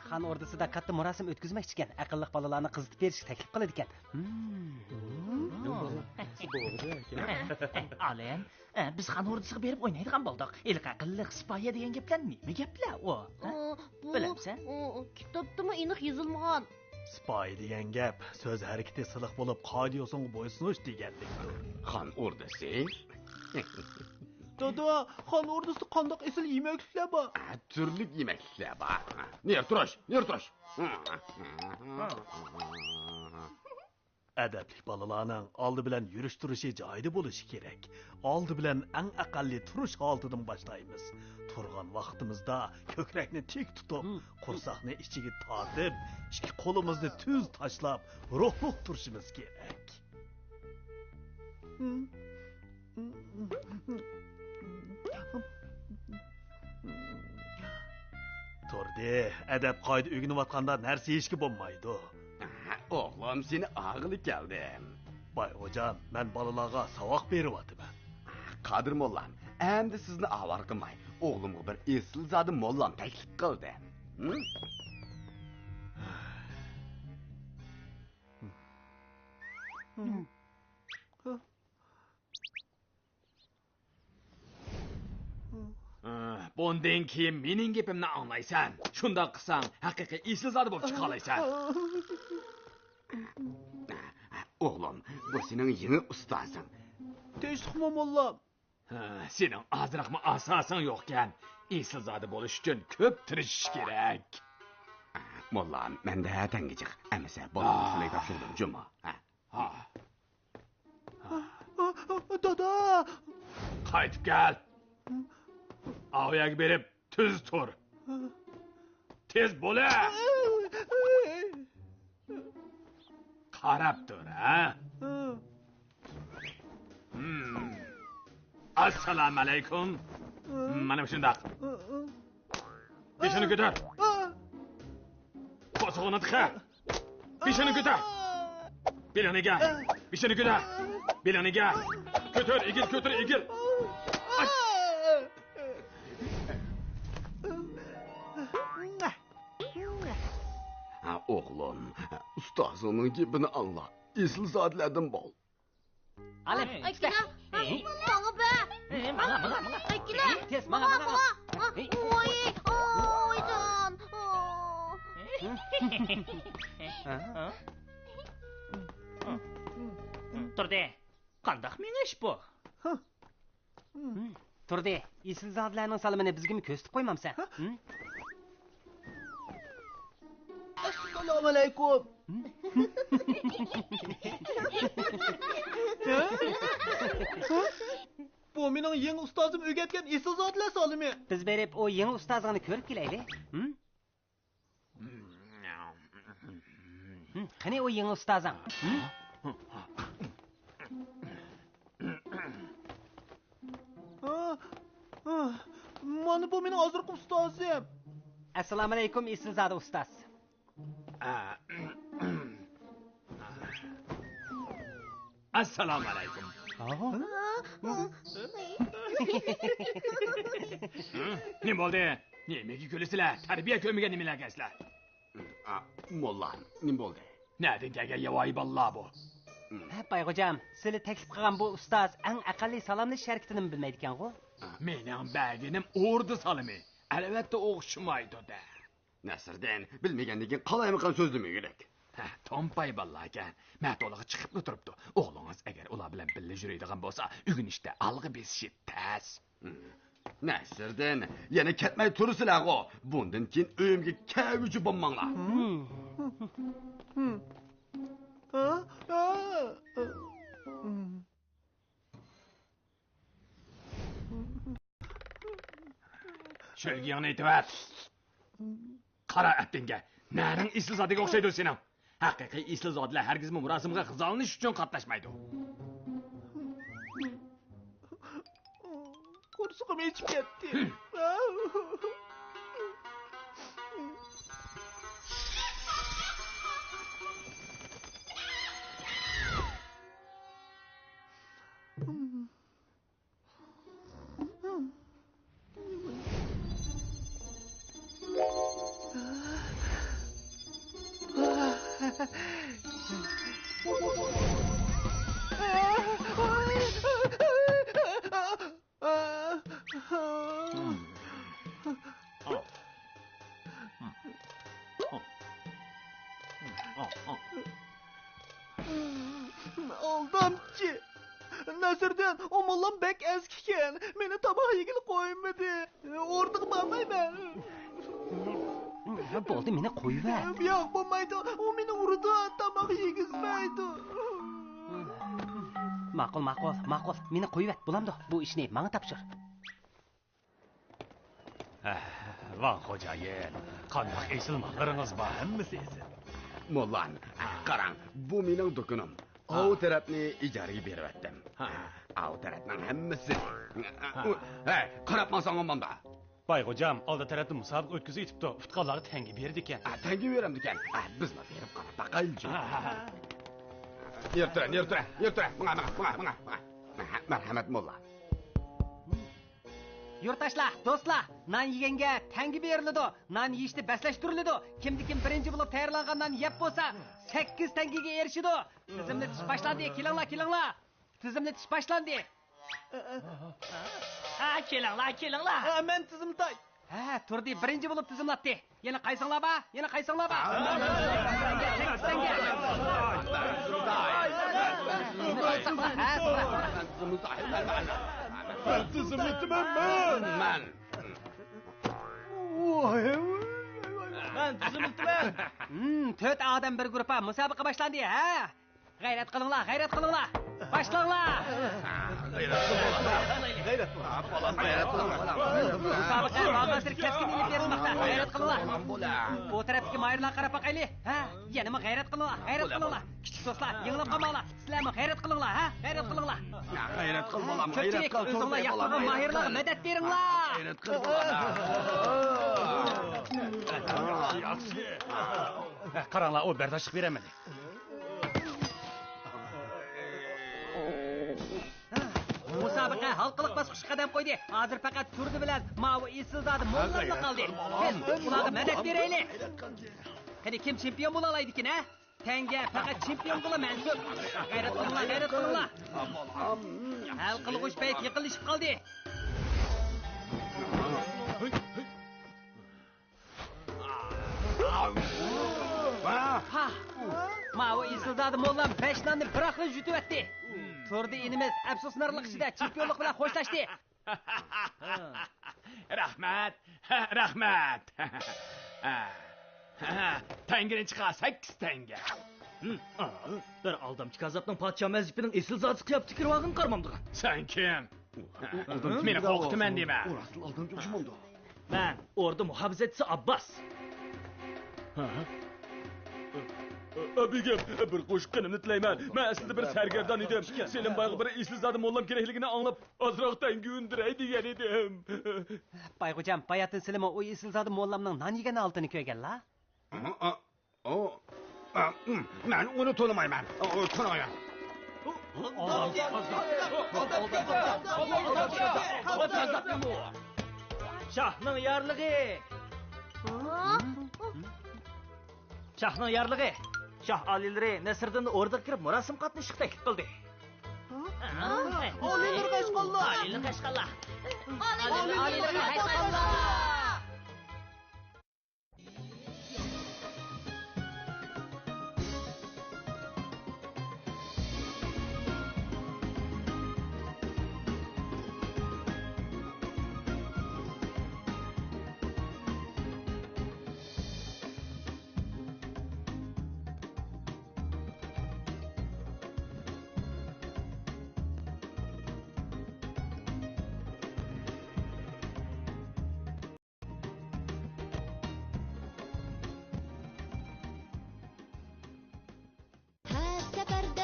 Xan ordusida katta murosim o'tkazmoqchi ekan. Aqlli bolalarni qizitib berishga taklif qiladi ekan. Alen, biz xan ordusiga berib o'ynaydigan bo'ldik. Ilk aqlli sipoya degan gaplar nima gaplar u? Bilamsan? Kitobdimi aniq yozilmagan. Spy degan gap so'z harakati siliq bo'lib, qoida yo'singa bo'ysunish deganlikdir. Xan ordusi? Dada, xan ordusi qandoq esil yemekliklar bor? Turli yemekliklar bor. Ner turish, ner turish. Adabli bolalarning oldi bilan yurish turishi joyida bo'lishi kerak. Oldi bilan eng aqalli turish holatidan boshlaymiz. Turgan vaqtimizda ko'krakni tik tutib, qursaqni ichiga tortib, ikki qo'limizni tuz tashlab, ruhliq turishimiz kerak. Turdi, adab qoida o'rganayotganda narsa yeyishga bo'lmaydi. Oğlum seni ağılı geldim. Bay hocam, ben balalarga savoq beryapman. Kadir mollam, endi sizni avar qilmay, o'g'limga bir esil zodi mollam taklif qildi. Bundan keyin mening gapimni anglaysan. Shunda qilsang, haqiqiy esil zodi bo'lib chiqa olaysan. Oğlum, bu senin yeni ustasın. Teşvikmi mollam? Sening azroqmi asosing yo'qkan. Esil zodi bo'lish uchun ko'p tirishish kerak. Mollam, menda tangijiq. Amasa bolamni shunday topshirdim, juma. Dada! Qaytib kel. Oyoq berib, tuz tur. Tez bo'la. Qarab tur, ha? Assalomu alaykum. Mana shundoq. Beshini ko'tar. Qo'sog'ini tiqa. Beshini ko'tar. Beliniga. Beshini ko'tar. Beliniga. Ko'tar, egil, ko'tar, egil. Oğlum, ustasının gibini anla. Esil zodilerden bol. Alem, Aykila, bana be. Mana. Aykila, tez, bana. Oy can. Turdi. Qandoq mengish bu? Turdi, esil zotlarning salimini bizga ko'rsatib qo'ymamsan? Assalomu alaykum. Bu mening yangi ustozim o'rgatgan esil zotlar salimi. Biz berib o yangi ustozingni ko'rib kelaylik. Qani o yangi ustozing? Mana bu mening hozirgi ustozim. Assalomu alaykum esil zot ustoz. Assalomu alaykum. Ne bo'ldi? Nimaga kulisizlar? Tarbiya ko'rmagan nimalargasizlar? Mollam, ne bo'ldi? Nadigaga yavoyi balla bu. Bay hocam, sizga taklif qilgan bu ustoz eng aqalli salomlash harakatini bilmaydi ekan-ku. Mening baginim ordu salimi. Albatta o'xshamaydi-da. Nasirdan bilmaganligin qalaymiqan so'zlimi kerak. Tompay balla ekan. Mato'lig'i chiqib o'tiribdi. O'g'lingiz agar ular bilan birga yuradigan bo'lsa, ugunishda alg'i besishi tas. Nasirdan yana ketmay tursizlar-ku. Bundan keyin uyimga kavuchi bo'lmanglar. Sho'rgiyani aytib. Qara atdinga. Naring esil zodiga o'xshaydi sening. Haqiqiy esil zotlar hargiz murosimga qizalanish uchun qatnashmaydi. Kursuqim yechib ketdi. Aldamchi. Nasırdan o mollam bek eskiken. Meni tabak yegil koymadı. Orduq barmayman. Bo'ldi, meni qo'yib-ver. Yo'q, bo'lmaydi. U meni urdi, tabak yegizmaydi. Ma'qul. Meni qo'yib-ver. Bo'lamdi. Bu ishni menga topshir. Van xo'jayin, qanday esilmalaringiz bor? Hammasi esin. Mollan, qarang, bu mening do'konim. Av tarafni ijaraga beryaptim. Av tarafning hammasi. Hey, qarab masan olmanda. Bayxo'jam, oldi tarafda musobaqa o'tkazib yetibdi. Futqonlarga tangi berdi ekan. Tangi beramdi ekan. Bizni berib qarab baqaychi. Yurtura. Bunga. Marhamat molla. Yurtdoshlar, do'stlar, non yeganga tangi beriladi. Non yeyishni baslashtiriladi. Kim birinchi bo'lib tayyorlangan non yeb bo'lsa, 8 tangiga erishadi. Tizimni tish boshlandi. Kelinglar. Tizimni tish boshlandi. Kelinglar. Men tizimday. Turdi, birinchi bo'lib tizimlatdi. Yana qaysinglar ba? Ben tizimlitiman men. Men tizimlitiman. 4 odam bir guruhga musobaqa boshlandi, G'ayrat qilinglar. Boshlanglar. Musobaqa mag'asir kaskin ilib berilmoqda. G'ayrat qilinglar. Bu tarafdagi mayirlar qarab baqayli. Yana g'ayrat qilinglar. Kichik do'stlar, yig'ilib qolmanglar. Sizlarmi g'ayrat qilinglar, G'ayrat qilinglar. G'ayrat qil bolam, Ko'pchilik o'zinglar yoqtirgan mayirlarga madad beringlar. G'ayrat qil bolam. Yaxshi. Qaranglar, o bardashlik beramadi. Musobaqa halqiliq bosqichga qadam qo'ydi. Hozir faqat turdi bilan Mavi Isildadi mo'llanma qoldi. Ularga madad beraylik. Qani kim chempion bo'la oladi ekan, Tanga faqat chempion bo'la mansub. G'ayrat qilinglar. Hal qilg'uch payt yiqilishib qoldi. Mavi Isildadi mo'llan 5 nonni bir oqli yutyapti. Turdi inimiz afsuslanarlik ichida chempionlik bilan xo'shlashdi. Rahmat. Tangining chiqa 8 tanga. Bir aldamchi kazapning podsho mazifining esil zoti qilib tikirvag'in qarmamdigan. Sen kim? Meni qo'rqitaman dema. Orasıl aldamchi o'shmonda. Men orda muhofizatchisi Abbas. Abigim, bir qo'shiqimni tilayman. Men aslida bir sargardon edim. Selim bayg'i bir eslizadi mollam kerakligini anglab, ozroq tangi undiray degan edim. Bayxo'jam, bayatin silimi u Isildadi mo'llamning non yegani altini ko'yganlar. Men uni to'lamayman. To'lamayman. Shohning yorlig'i. Shoh oliylari Nasriddinni o'rda kirib marosim qatnashishga taklif qildi. Oliylari Qashqallar.